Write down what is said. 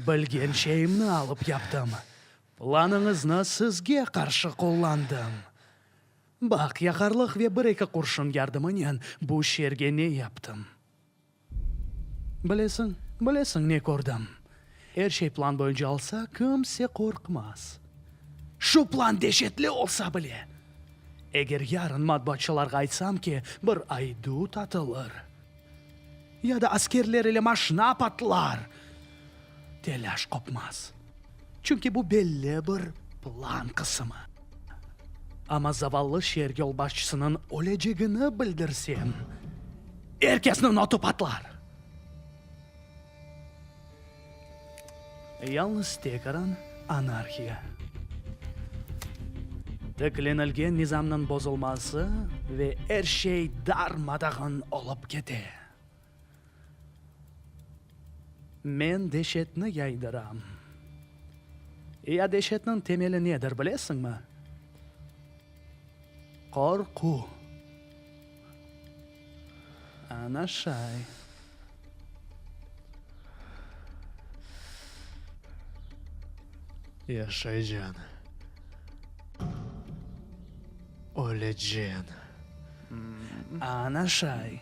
Білген шейімні алып яптым. Планыңызны сізге қаршы қолландым. Бақ, яқарлық ве бір-екі құршын ярдымынен бұл шерге не яптым. Білесің не көрдім. Әршей план бойынша алса, кімсе қорқмас. Шу план дешетлі олса біле. Егер ярын матбатшыларға айтсам ке, бір айду татылыр. Яда аскерлер или машина апатылар. Теляш қопмас. Чүнки бұл белі бір план қысымы. Ама заваллы шерге ол башчысының олежігіні білдірсем, әркесінің отып атлар. Yalnız tekaran anarxiya. Tüklenilgen nizamның bozulması ve her şey darmadağın olup kete. Men dehşetni yaydıram. Ya dehşetnin temeli nedir bilesin mi? Korku. Ana şay. Yaşayacaksın. Öleceksin. Ana şay.